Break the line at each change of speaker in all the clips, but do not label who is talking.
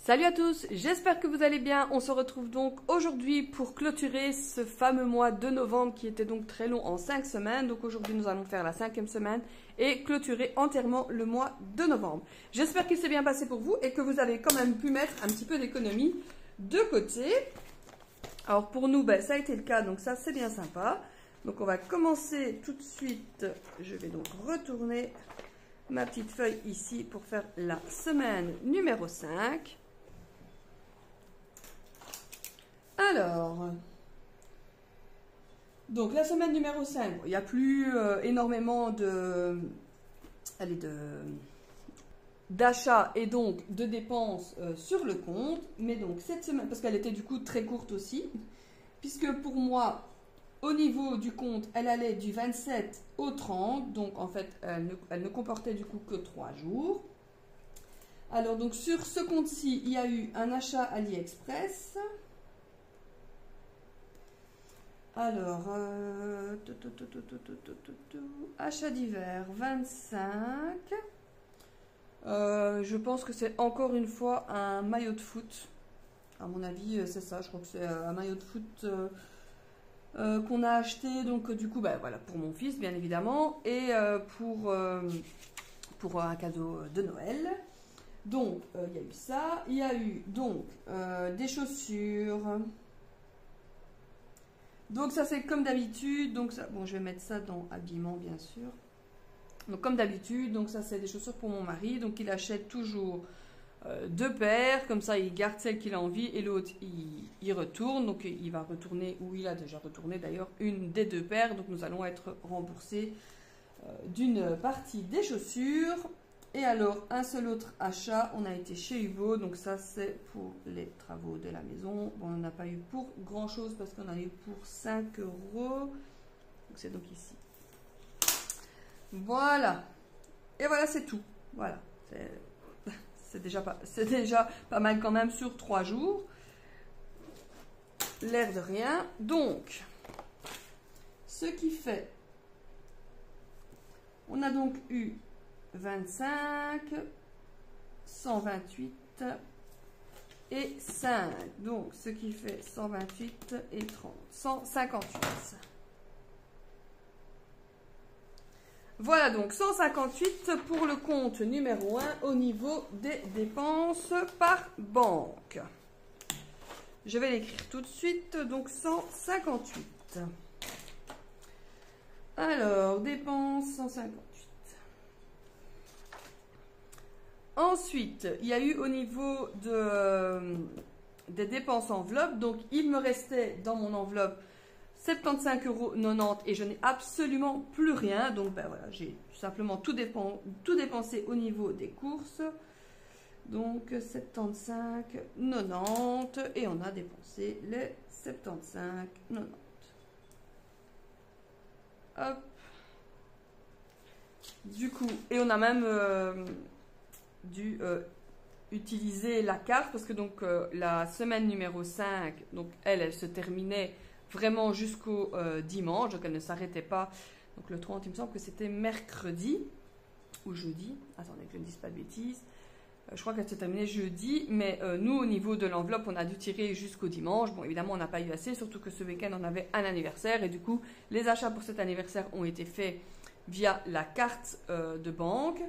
Salut à tous, j'espère que vous allez bien. On se retrouve donc aujourd'hui pour clôturer ce fameux mois de novembre qui était donc très long en 5 semaines. Donc aujourd'hui nous allons faire la 5e semaine et clôturer entièrement le mois de novembre. J'espère qu'il s'est bien passé pour vous et que vous avez quand même pu mettre un petit peu d'économie de côté. Alors pour nous, ça a été le cas, donc ça c'est bien sympa. Donc on va commencer tout de suite. Je vais donc retourner ma petite feuille ici pour faire la semaine numéro 5. Alors, donc la semaine numéro 5, il n'y a plus énormément d'achats et donc de dépenses sur le compte. Mais donc cette semaine, parce qu'elle était du coup très courte aussi, puisque pour moi, au niveau du compte, elle allait du 27 au 30. Donc en fait, elle ne comportait du coup que 3 jours. Alors donc sur ce compte-ci, il y a eu un achat AliExpress. Alors, achat d'hiver 25. Je pense que c'est encore une fois un maillot de foot. À mon avis, c'est ça. Je crois que c'est un maillot de foot qu'on a acheté. Donc, du coup, voilà, pour mon fils, bien évidemment. Et pour un cadeau de Noël. Donc, il y a eu ça. Il y a eu donc des chaussures. Donc ça c'est comme d'habitude, donc ça, bon je vais mettre ça dans habillement bien sûr. Donc comme d'habitude, donc ça c'est des chaussures pour mon mari, donc il achète toujours 2 paires, comme ça il garde celle qu'il a envie et l'autre il retourne, donc il va retourner, ou il a déjà retourné d'ailleurs, une des 2 paires, donc nous allons être remboursés d'une partie des chaussures. Et alors, un seul autre achat, on a été chez Hugo, donc ça c'est pour les travaux de la maison. Bon, on n'a pas eu pour grand chose parce qu'on a eu pour 5 €. Donc c'est donc ici. Voilà. Et voilà, c'est tout. Voilà. C'est déjà pas mal quand même sur 3 jours. L'air de rien. Donc, ce qui fait, on a donc eu 25, 128 et 5. Donc, ce qui fait 128 et 30. 158. Voilà donc 158 pour le compte numéro 1 au niveau des dépenses par banque. Je vais l'écrire tout de suite. Donc, 158. Alors, dépenses 158. Ensuite, il y a eu au niveau des dépenses enveloppe, donc il me restait dans mon enveloppe 75,90 € et je n'ai absolument plus rien. Donc voilà, j'ai simplement tout dépensé au niveau des courses. Donc 75,90 et on a dépensé les 75,90. Hop. Du coup, et on a même dû utiliser la carte parce que donc la semaine numéro 5, donc elle se terminait vraiment jusqu'au dimanche, donc elle ne s'arrêtait pas. Donc le 30, il me semble que c'était mercredi ou jeudi. Attendez que je ne dise pas de bêtises. Je crois qu'elle se terminait jeudi, mais nous au niveau de l'enveloppe, on a dû tirer jusqu'au dimanche. Bon, évidemment, on n'a pas eu assez, surtout que ce week-end, on avait un anniversaire et du coup, les achats pour cet anniversaire ont été faits via la carte de banque.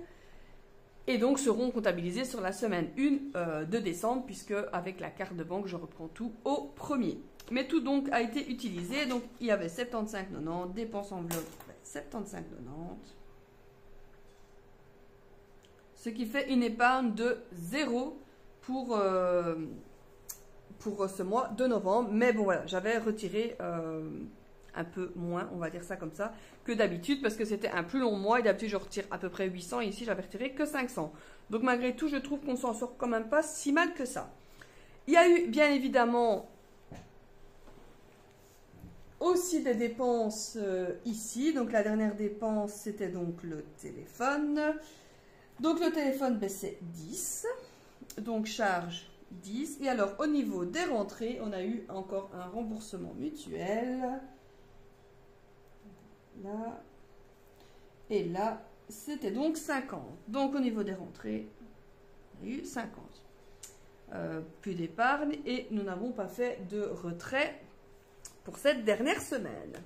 Et donc seront comptabilisés sur la semaine 1 de décembre, puisque avec la carte de banque, je reprends tout au 1er. Mais tout donc a été utilisé. Donc il y avait 75,90, dépenses enveloppe 75,90. Ce qui fait une épargne de 0 pour ce mois de novembre. Mais bon voilà, j'avais retiré un peu moins, on va dire ça comme ça, que d'habitude, parce que c'était un plus long mois, et d'habitude je retire à peu près 800, et ici j'avais retiré que 500. Donc malgré tout, je trouve qu'on s'en sort quand même pas si mal que ça. Il y a eu bien évidemment aussi des dépenses ici. Donc la dernière dépense, c'était donc le téléphone. Donc le téléphone, c'est 10. Donc charge 10. Et alors au niveau des rentrées, on a eu encore un remboursement mutuel. Là et là, c'était donc 50. Donc au niveau des rentrées, il y a eu 50. plus d'épargne et nous n'avons pas fait de retrait pour cette dernière semaine.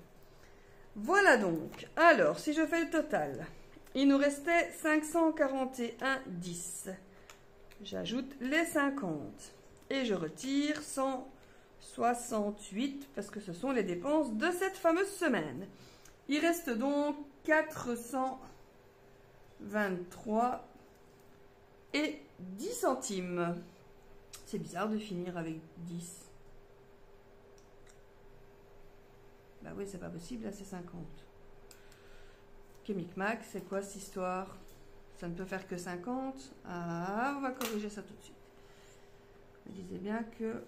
Voilà donc. Alors, si je fais le total, il nous restait 541,10. J'ajoute les 50 et je retire 168 parce que ce sont les dépenses de cette fameuse semaine. Il reste donc 423 et 10 centimes. C'est bizarre de finir avec 10. Bah oui, c'est pas possible, là c'est 50. Ok, micmac, c'est quoi cette histoire? Ça ne peut faire que 50. Ah, on va corriger ça tout de suite. Je disais bien que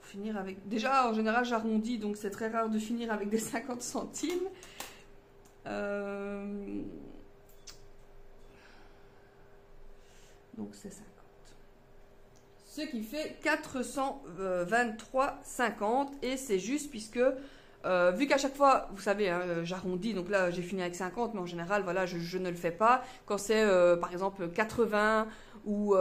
finir avec... Déjà, en général, j'arrondis, donc c'est très rare de finir avec des 50 centimes. Donc c'est 50. Ce qui fait 423,50 et c'est juste puisque... vu qu'à chaque fois, vous savez, hein, j'arrondis, donc là j'ai fini avec 50, mais en général, voilà, je ne le fais pas. Quand c'est par exemple 80 ou...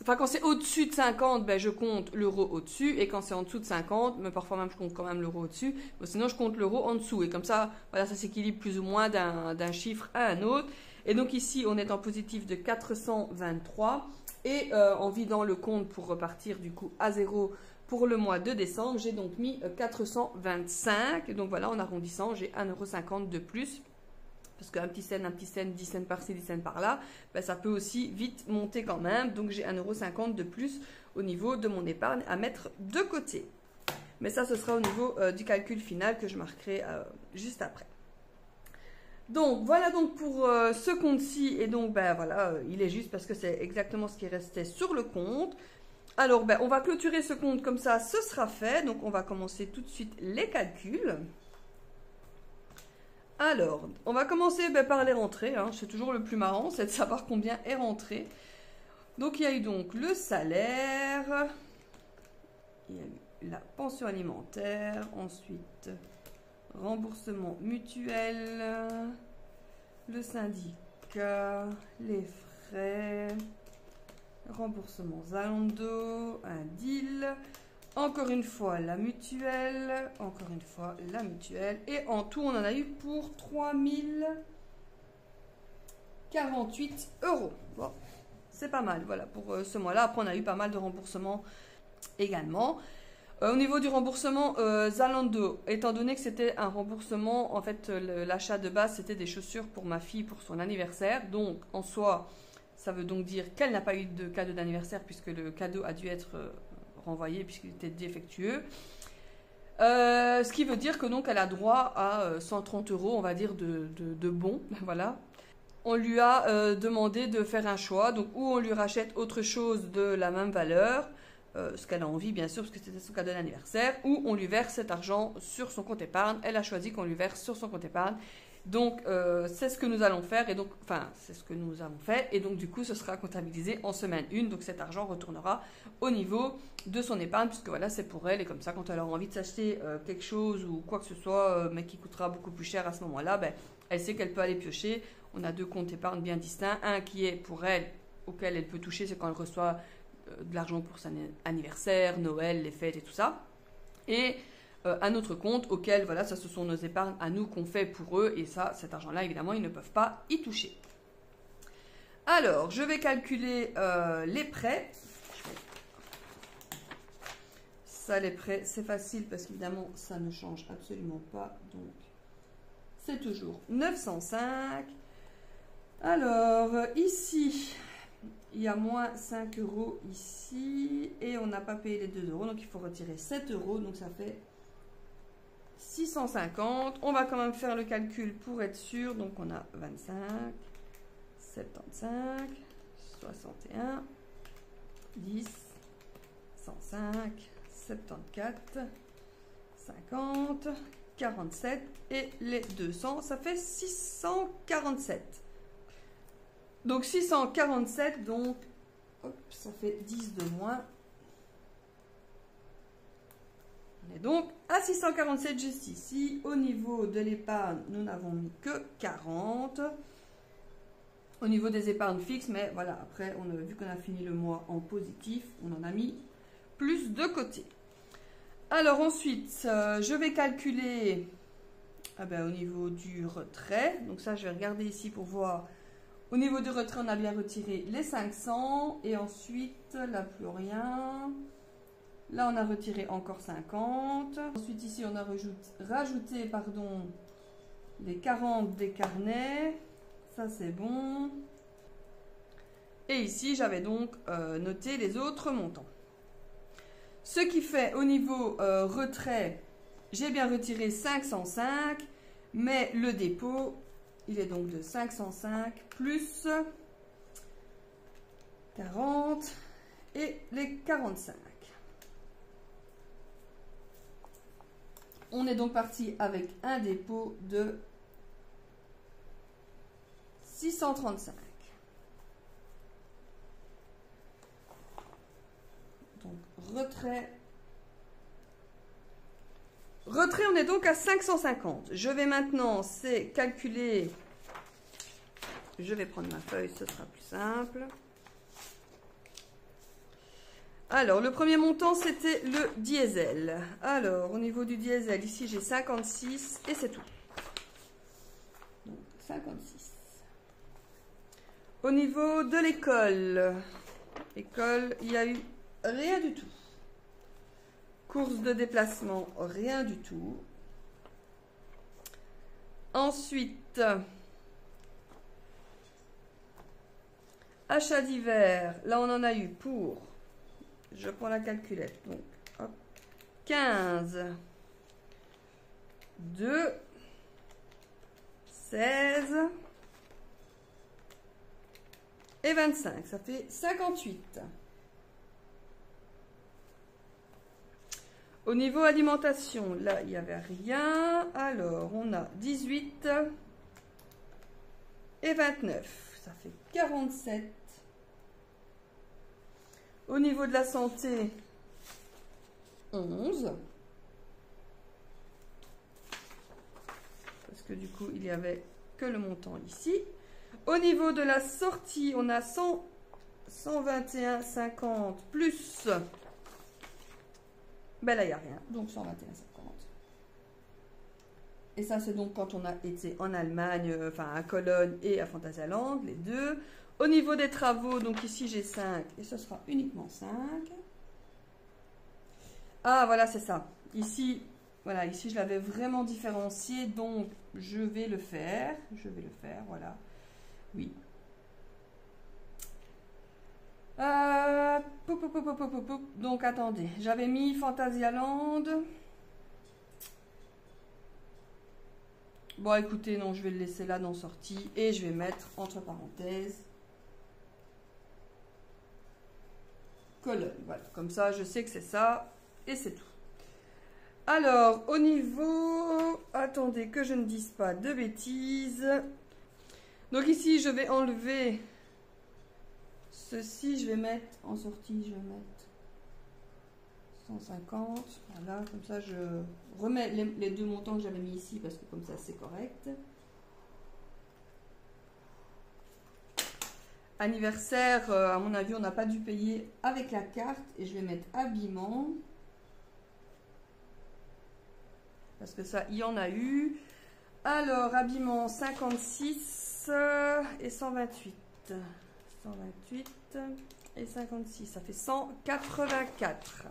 Enfin, quand c'est au-dessus de 50, ben, je compte l'euro au-dessus. Et quand c'est en dessous de 50, mais parfois même je compte quand même l'euro au-dessus. Mais sinon, je compte l'euro en dessous. Et comme ça, voilà, ça s'équilibre plus ou moins d'un chiffre à un autre. Et donc ici, on est en positif de 423. Et en vidant le compte pour repartir du coup à zéro pour le mois de décembre, j'ai donc mis 425. Et donc voilà, en arrondissant, j'ai 1,50 € de plus. Parce qu'un petit cent, 10 cents par-ci, 10 cents par-là, ben ça peut aussi vite monter quand même. Donc j'ai 1,50 € de plus au niveau de mon épargne à mettre de côté. Mais ça, ce sera au niveau du calcul final que je marquerai juste après. Donc voilà donc pour ce compte-ci. Et donc ben voilà, il est juste parce que c'est exactement ce qui restait sur le compte. Alors ben on va clôturer ce compte comme ça, ce sera fait. Donc on va commencer tout de suite les calculs. Alors, on va commencer par les rentrées, hein. C'est toujours le plus marrant, c'est de savoir combien est rentré. Donc, il y a eu donc le salaire, il y a eu la pension alimentaire, ensuite remboursement mutuel, le syndicat, les frais, remboursement Zalando, un deal... Encore une fois, la mutuelle. Encore une fois, la mutuelle. Et en tout, on en a eu pour 3048 €. Bon, c'est pas mal, voilà, pour ce mois-là. Après, on a eu pas mal de remboursements également. Au niveau du remboursement, Zalando, étant donné que c'était un remboursement, en fait, l'achat de base, c'était des chaussures pour ma fille pour son anniversaire. Donc, en soi, ça veut donc dire qu'elle n'a pas eu de cadeau d'anniversaire puisque le cadeau a dû être... renvoyé puisqu'il était défectueux. Ce qui veut dire que donc elle a droit à 130 €, on va dire, de bons. Voilà. On lui a demandé de faire un choix, donc ou on lui rachète autre chose de la même valeur, ce qu'elle a envie bien sûr, parce que c'était son cadeau d'anniversaire, ou on lui verse cet argent sur son compte épargne. Elle a choisi qu'on lui verse sur son compte épargne. Donc, c'est ce que nous allons faire, et donc, enfin, c'est ce que nous avons fait, et donc, du coup, ce sera comptabilisé en semaine 1, donc cet argent retournera au niveau de son épargne, puisque voilà, c'est pour elle, et comme ça, quand elle aura envie de s'acheter quelque chose ou quoi que ce soit, mais qui coûtera beaucoup plus cher à ce moment-là, ben, elle sait qu'elle peut aller piocher. On a 2 comptes épargne bien distincts, un qui est pour elle, auquel elle peut toucher, c'est quand elle reçoit de l'argent pour son anniversaire, Noël, les fêtes et tout ça, et un autre compte auquel, voilà, ça ce sont nos épargnes à nous qu'on fait pour eux, et ça, cet argent-là, évidemment, ils ne peuvent pas y toucher. Alors, je vais calculer les prêts. Ça, les prêts, c'est facile parce qu'évidemment, ça ne change absolument pas, donc c'est toujours 905. Alors, ici, il y a moins 5 € ici, et on n'a pas payé les 2 €, donc il faut retirer 7 €, donc ça fait 650. On va quand même faire le calcul pour être sûr. Donc on a 25, 75, 61, 10, 105, 74, 50, 47 et les 200. Ça fait 647. Donc 647, donc hop, ça fait 10 de moins. On est donc à 647 juste ici. Au niveau de l'épargne, nous n'avons mis que 40. au niveau des épargnes fixes, mais voilà, après, vu qu'on a fini le mois en positif, on en a mis plus de côté. Alors ensuite, je vais calculer au niveau du retrait. Donc ça, je vais regarder ici pour voir. Au niveau du retrait, on a bien retiré les 500. Et ensuite, là, plus rien. Là, on a retiré encore 50. Ensuite, ici, on a rajouté les 40 des carnets. Ça, c'est bon. Et ici, j'avais donc noté les autres montants. Ce qui fait au niveau retrait, j'ai bien retiré 505, mais le dépôt, il est donc de 505 plus 40 et les 45. On est donc parti avec un dépôt de 635. Donc, retrait, on est donc à 550. Je vais maintenant calculer. Je vais prendre ma feuille, ce sera plus simple. Alors, le premier montant, c'était le diesel. Alors, au niveau du diesel, ici, j'ai 56 et c'est tout. Donc, 56. Au niveau de l'école, il n'y a eu rien du tout. Course de déplacement, rien du tout. Ensuite, achat d'hiver, là on en a eu pour, je prends la calculette, donc hop, 15, 2, 16 et 25, ça fait 58. Au niveau alimentation, là, il n'y avait rien. Alors, on a 18 et 29. Ça fait 47. Au niveau de la santé, 11. Parce que du coup, il n'y avait que le montant ici. Au niveau de la sortie, on a 121,50 plus... Ben là, il n'y a rien. Donc, 121,50. Et ça, c'est donc quand on a été en Allemagne, enfin à Cologne et à Phantasialand, les deux. Au niveau des travaux, donc ici, j'ai 5 et ce sera uniquement 5. Ah, voilà, c'est ça. Ici, voilà, ici, je l'avais vraiment différencié, donc je vais le faire. Voilà. Oui. Donc, attendez. J'avais mis Phantasialand. Bon, écoutez, non, je vais le laisser là dans sortie. Et je vais mettre, entre parenthèses, Cologne. Voilà, comme ça, je sais que c'est ça. Et c'est tout. Alors, au niveau... Attendez, que je ne dise pas de bêtises. Donc ici, je vais enlever... Ceci, je vais mettre en sortie, je vais mettre 150. Voilà, comme ça, je remets les deux montants que j'avais mis ici parce que comme ça, c'est correct. Anniversaire, à mon avis, on n'a pas dû payer avec la carte. Et je vais mettre habillement. Parce que ça, il y en a eu. Alors, habillement 56 et 128. 128 et 56, ça fait 184.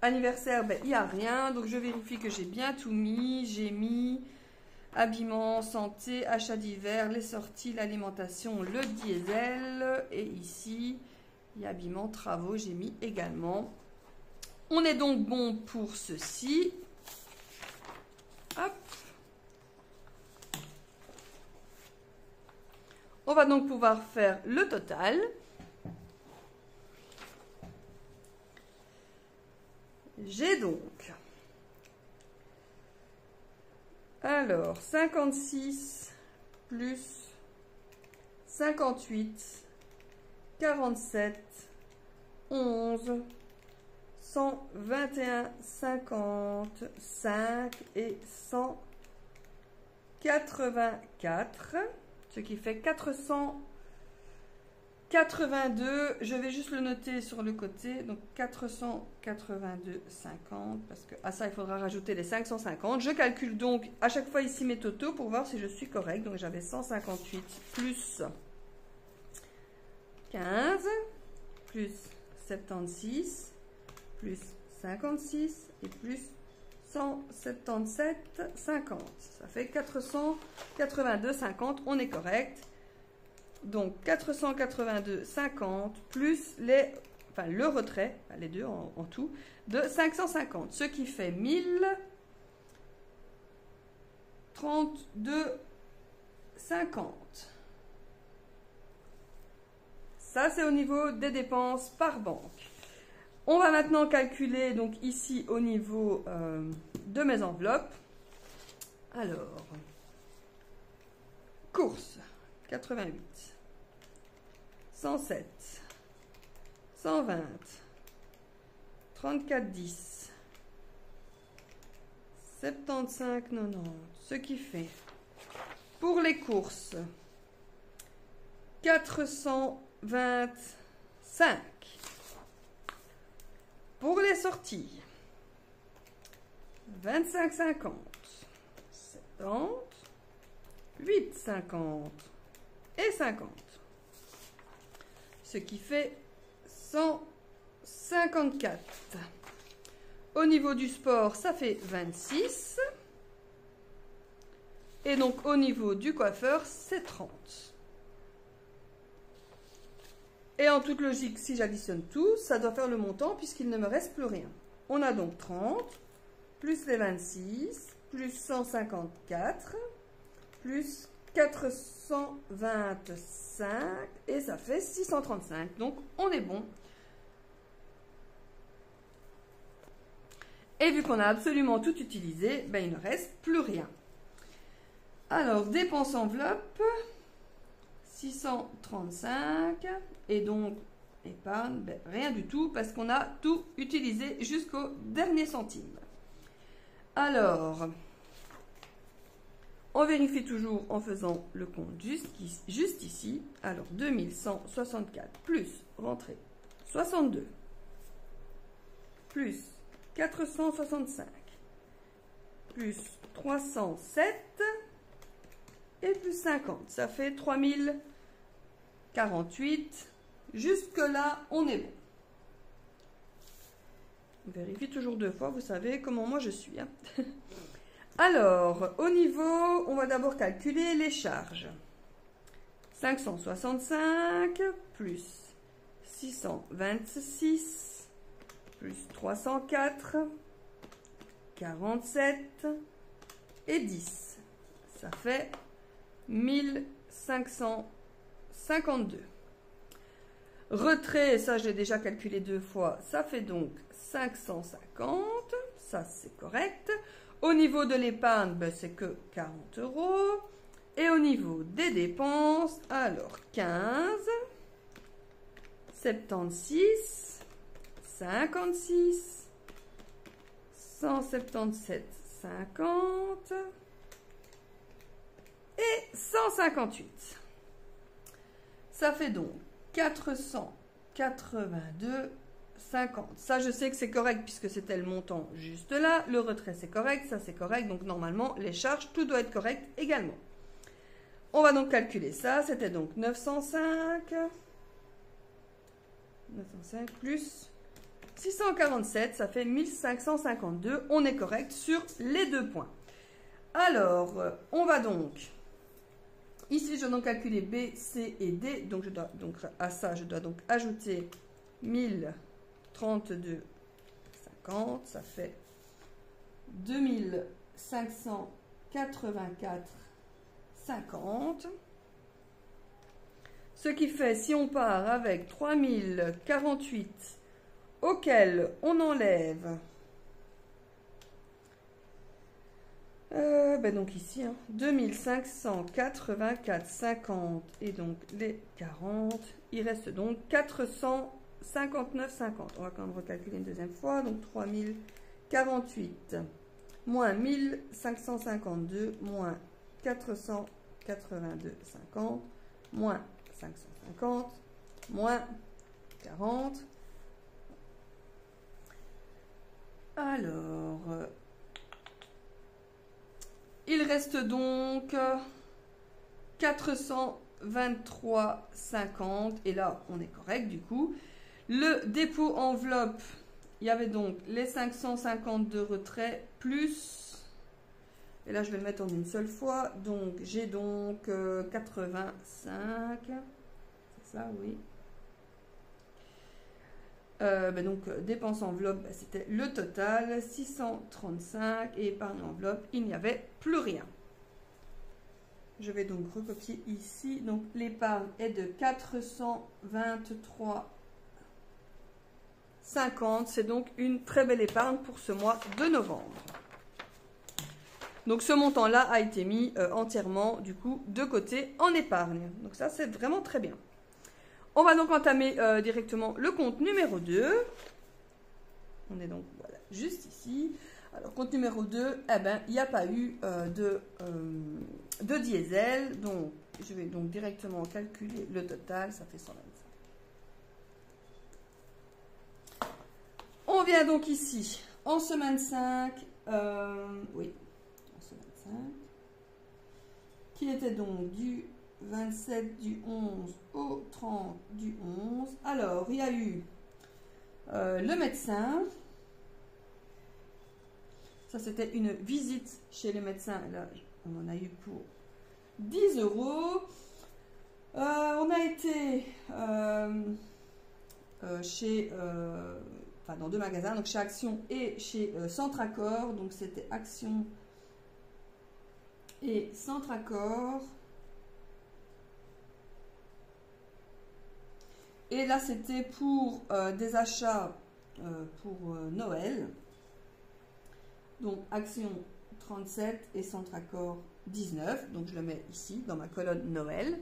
Anniversaire, ben, il n'y a rien, donc je vérifie que j'ai bien tout mis. J'ai mis habillement, santé, achat d'hiver, les sorties, l'alimentation, le diesel. Et ici, il y a habillement, travaux, j'ai mis également. On est donc bon pour ceci. Hop. On va donc pouvoir faire le total. J'ai donc, alors, 56 plus 58, 47, 11, 121, 55 et 100. 484, ce qui fait 482. Je vais juste le noter sur le côté. Donc 482,50 parce que à ça il faudra rajouter les 550. Je calcule donc à chaque fois ici mes totaux pour voir si je suis correct. Donc j'avais 158 plus 15 plus 76 plus 56 et plus 177,50. Ça fait 482,50. On est correct. Donc 482,50 plus le retrait, les deux en tout, de 550. Ce qui fait 1032,50. Ça, c'est au niveau des dépenses par banque. On va maintenant calculer, donc ici, au niveau de mes enveloppes. Alors, courses, 88, 107, 120, 34,10, 75,90. Ce qui fait, pour les courses, 425. Pour les sorties, 25,50, 70, 8,50 et 50. Ce qui fait 154. Au niveau du sport, ça fait 26. Et donc au niveau du coiffeur, c'est 30. Et en toute logique, si j'additionne tout, ça doit faire le montant puisqu'il ne me reste plus rien. On a donc 30, plus les 26, plus 154, plus 425, et ça fait 635. Donc, on est bon. Et vu qu'on a absolument tout utilisé, ben, il ne reste plus rien. Alors, dépenses enveloppe, 635, et donc épargne, ben, rien du tout parce qu'on a tout utilisé jusqu'au dernier centime. Alors, on vérifie toujours en faisant le compte juste ici. Alors, 2164 plus rentrée 62 plus 465 plus 307 et plus 50. Ça fait 3048. Jusque-là, on est bon. On vérifie toujours deux fois. Vous savez comment moi je suis. Hein. Alors, au niveau, on va d'abord calculer les charges. 565 plus 626 plus 304, 47 et 10. Ça fait 1552. Retrait, ça j'ai déjà calculé deux fois, ça fait donc 550. Ça c'est correct. Au niveau de l'épargne, ben, c'est que 40 €. Et au niveau des dépenses, alors 15, 76, 56, 177,50 et 158. Ça fait donc 482,50. Ça, je sais que c'est correct puisque c'était le montant juste là. Le retrait, c'est correct. Ça, c'est correct. Donc, normalement, les charges, tout doit être correct également. On va donc calculer ça. C'était donc 905 plus 647. Ça fait 1552. On est correct sur les deux points. Alors, on va donc... Ici, je dois donc calculer B, C et D. Donc, à ça, je dois donc ajouter 1032,50. Ça fait 2584,50. Ce qui fait, si on part avec 3048, auquel on enlève... ben donc ici, hein, 2584,50 et donc les 40, il reste donc 459,50. On va quand même recalculer une deuxième fois, donc 3048 moins 1552 moins 482,50 moins 550 moins 40. Alors, il reste donc 423,50 et là on est correct du coup. Le dépôt enveloppe, il y avait donc les 550 de retrait plus, et là je vais le mettre en une seule fois, donc j'ai donc 85, c'est ça, oui. Donc dépenses enveloppe, c'était le total, 635, et épargne enveloppe, il n'y avait plus rien. Je vais donc recopier ici, donc l'épargne est de 423,50, c'est donc une très belle épargne pour ce mois de novembre. Donc ce montant-là a été mis entièrement du coup de côté en épargne. Donc ça c'est vraiment très bien. On va donc entamer directement le compte numéro 2. On est donc voilà, juste ici. Alors compte numéro 2, eh ben, il n'y a pas eu de diesel. Donc je vais donc directement calculer le total, ça fait 125. On vient donc ici en semaine 5. Oui. 5, qui était donc du 27 du 11 au 30 du 11. Alors, il y a eu le médecin. Ça, c'était une visite chez le médecin. Là, on en a eu pour 10 €. On a été chez... enfin, dans deux magasins, donc chez Action et chez Centracor. Donc, c'était Action et Centracor. Et là, c'était pour des achats pour Noël. Donc, Action 37 et Centracor 19. Donc, je le mets ici dans ma colonne Noël.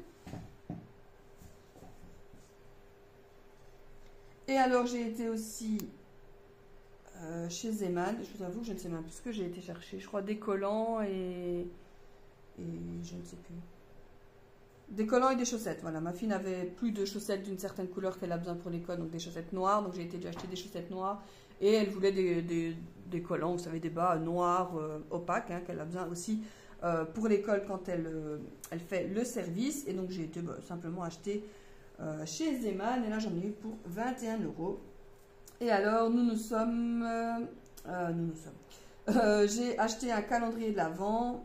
Et alors, j'ai été aussi chez Zeman. Je vous avoue que je ne sais même plus ce que j'ai été chercher. Je crois des collants et je ne sais plus. Des collants et des chaussettes. Voilà, ma fille n'avait plus de chaussettes d'une certaine couleur qu'elle a besoin pour l'école, donc des chaussettes noires. Donc j'ai été acheter des chaussettes noires et elle voulait des collants, vous savez, des bas noirs opaques qu'elle a besoin aussi pour l'école quand elle fait le service. Et donc j'ai été simplement acheter chez Zeman et là j'en ai eu pour 21 €. Et alors nous sommes, j'ai acheté un calendrier de l'Avent.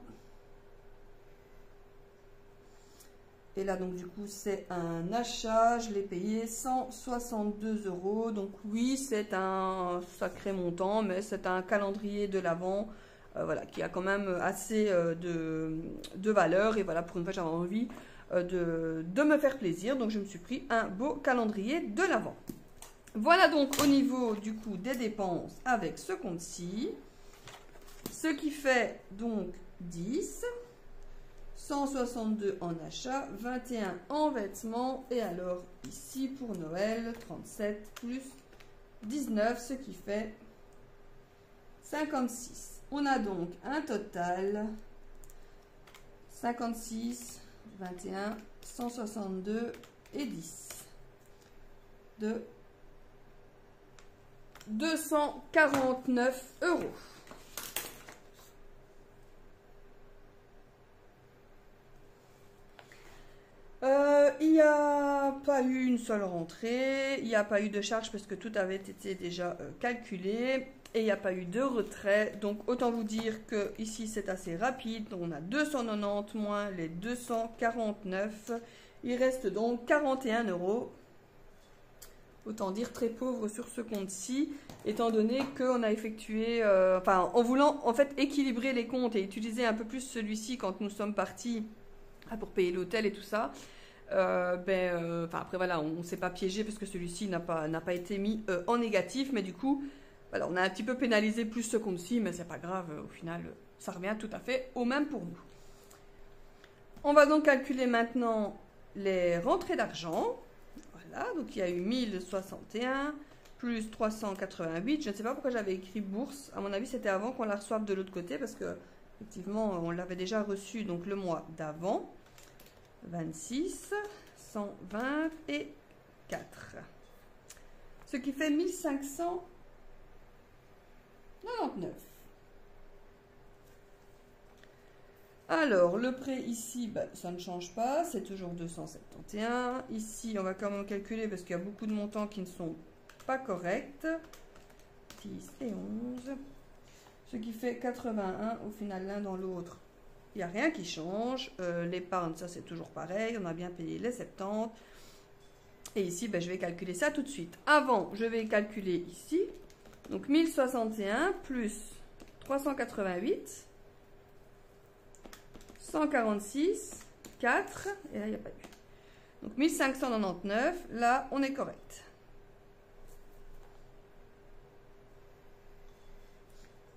Et là, donc, du coup, c'est un achat. Je l'ai payé 162 €. Donc, oui, c'est un sacré montant, mais c'est un calendrier de l'Avent voilà, qui a quand même assez de valeur. Et voilà, pour une fois, j'avais envie de me faire plaisir. Donc, je me suis pris un beau calendrier de l'Avent. Voilà donc au niveau, du coup, des dépenses avec ce compte-ci. Ce qui fait donc 10. 162 en achat, 21 en vêtements, et alors ici pour Noël, 37 plus 19, ce qui fait 56. On a donc un total 56, 21, 162 et 10 de 249 €. Il n'y a pas eu une seule rentrée, il n'y a pas eu de charge parce que tout avait été déjà calculé et il n'y a pas eu de retrait. Donc autant vous dire que ici c'est assez rapide. Donc, on a 290 moins les 249. Il reste donc 41 €. Autant dire très pauvre sur ce compte-ci, étant donné qu'on a effectué, enfin en voulant en fait équilibrer les comptes et utiliser un peu plus celui-ci quand nous sommes partis pour payer l'hôtel et tout ça. Après voilà, on ne s'est pas piégé parce que celui-ci n'a pas été mis en négatif, mais du coup voilà, on a un petit peu pénalisé plus ce compte-ci, mais c'est pas grave, au final ça revient tout à fait au même pour nous. On va donc calculer maintenant les rentrées d'argent. Voilà, donc il y a eu 1061 plus 388. Je ne sais pas pourquoi j'avais écrit bourse, à mon avis c'était avant qu'on la reçoive de l'autre côté parce que Effectivement, on l'avait déjà reçu donc le mois d'avant. 26, 124. Ce qui fait 1599. Alors, le prêt ici, ben, ça ne change pas, c'est toujours 271. Ici, on va quand même calculer parce qu'il y a beaucoup de montants qui ne sont pas corrects. 10 et 11. Ce qui fait 81. Au final, l'un dans l'autre, il n'y a rien qui change. L'épargne, ça c'est toujours pareil. On a bien payé les 70. Et ici, ben, je vais calculer ça tout de suite. Avant, je vais calculer ici. Donc, 1061 plus 388. 146, 4, et là il n'y a pas eu. Donc 1599, là on est correct.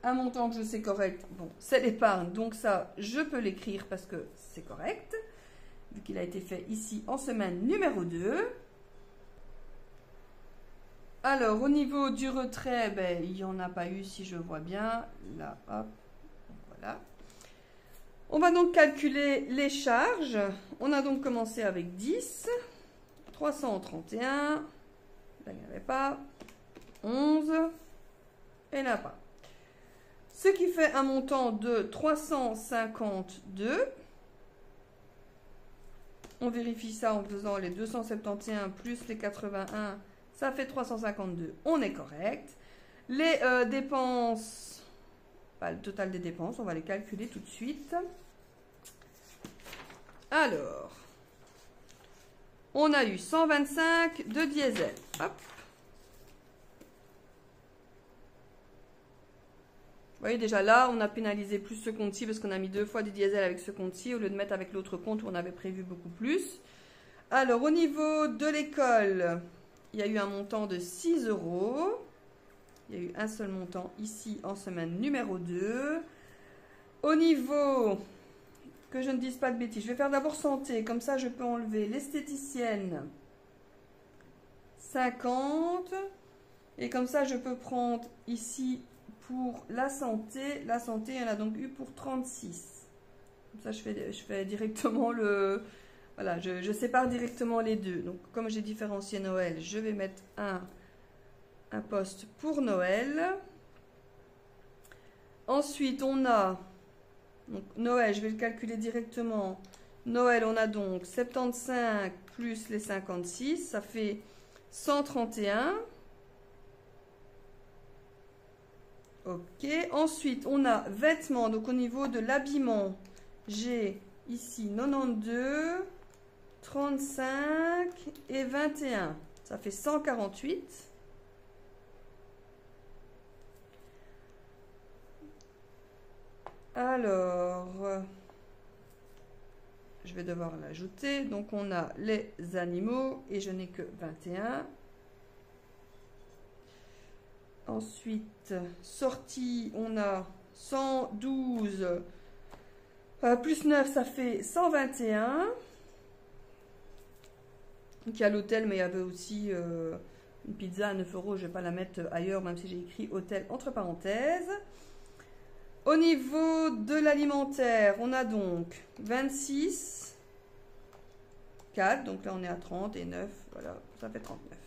Un montant que je sais correct, bon, c'est l'épargne, donc ça je peux l'écrire parce que c'est correct, vu qu'il a été fait ici en semaine numéro 2. Alors au niveau du retrait, ben, il n'y en a pas eu si je vois bien. Là, hop, voilà. On va donc calculer les charges. On a donc commencé avec 10, 331, là il n'y avait pas, 11, et là pas. Ce qui fait un montant de 352. On vérifie ça en faisant les 271 plus les 81, ça fait 352, on est correct. Les dépenses, pas le total des dépenses, on va les calculer tout de suite. Alors, on a eu 125 de diesel. Hop. Vous voyez déjà là, on a pénalisé plus ce compte-ci parce qu'on a mis 2 fois du diesel avec ce compte-ci au lieu de mettre avec l'autre compte où on avait prévu beaucoup plus. Alors, au niveau de l'école, il y a eu un montant de 6 €. Il y a eu un seul montant ici en semaine numéro 2. Au niveau... que je ne dise pas de bêtises. Je vais faire d'abord santé, comme ça je peux enlever l'esthéticienne 50 et comme ça je peux prendre ici pour la santé. La santé, il y en a donc eu pour 36. Comme ça je fais directement le... Voilà, je sépare directement les deux. Donc comme j'ai différencié Noël, je vais mettre un poste pour Noël. Ensuite on a... Donc Noël, je vais le calculer directement. Noël, on a donc 75 plus les 56, ça fait 131. Ok. Ensuite, on a vêtements. Donc au niveau de l'habillement, j'ai ici 92, 35 et 21. Ça fait 148. Alors, je vais devoir l'ajouter. Donc, on a les animaux et je n'ai que 21. Ensuite, sortie, on a 112 plus 9, ça fait 121. Donc, il y a l'hôtel, mais il y avait aussi une pizza à 9 €. Je ne vais pas la mettre ailleurs, même si j'ai écrit hôtel entre parenthèses. Au niveau de l'alimentaire, on a donc 26, 4, donc là on est à 30 et 9, voilà, ça fait 39.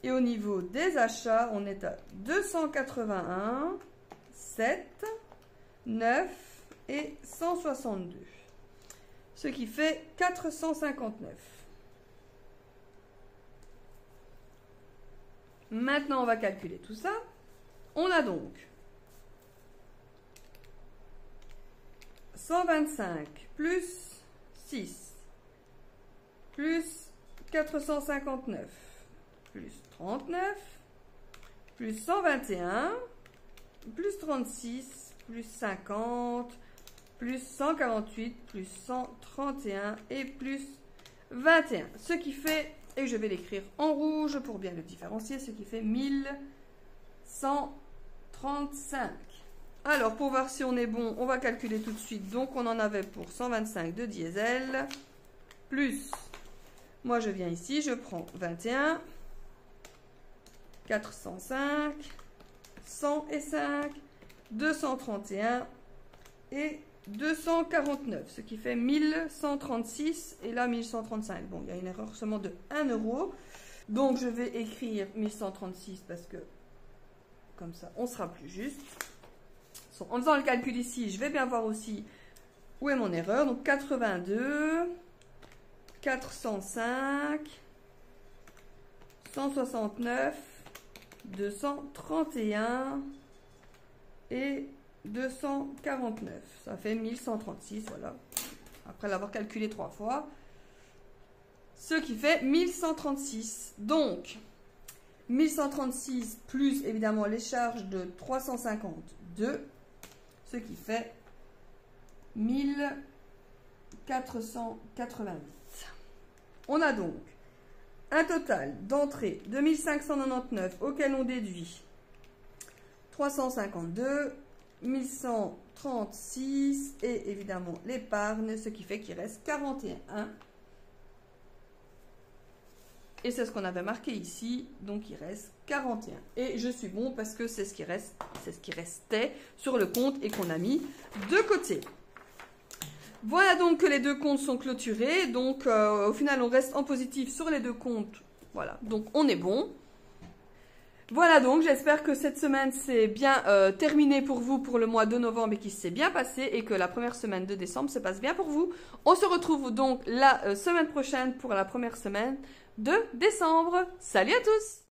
Et au niveau des achats, on est à 281, 7, 9 et 162. Ce qui fait 459. Maintenant, on va calculer tout ça. On a donc 125 plus 6 plus 459 plus 39 plus 121 plus 36 plus 50 plus 148 plus 131 et plus 21. Ce qui fait, et je vais l'écrire en rouge pour bien le différencier, ce qui fait 1135. Alors, pour voir si on est bon, on va calculer tout de suite. Donc, on en avait pour 125 de diesel, plus, moi je viens ici, je prends 21, 405, 105, 231 et 249, ce qui fait 1136 et là 1135. Bon, il y a une erreur seulement de 1 euro. Donc, je vais écrire 1136 parce que comme ça, on sera plus juste. En faisant le calcul ici, je vais bien voir aussi où est mon erreur. Donc, 82, 405, 169, 231 et 249. Ça fait 1136, voilà. Après l'avoir calculé 3 fois. Ce qui fait 1136. Donc, 1136 plus évidemment les charges de 352, ce qui fait 1488. On a donc un total d'entrées de 1599 auquel on déduit 352, 1136 et évidemment l'épargne, ce qui fait qu'il reste 41. Et c'est ce qu'on avait marqué ici, donc il reste 41. Et je suis bon parce que c'est ce qui reste, c'est ce qui restait sur le compte et qu'on a mis de côté. Voilà donc que les deux comptes sont clôturés. Donc au final, on reste en positif sur les deux comptes. Voilà, donc on est bon. Voilà donc, j'espère que cette semaine s'est bien terminée pour vous pour le mois de novembre et qu'il s'est bien passé et que la première semaine de décembre se passe bien pour vous. On se retrouve donc la semaine prochaine pour la première semaine de décembre. Salut à tous!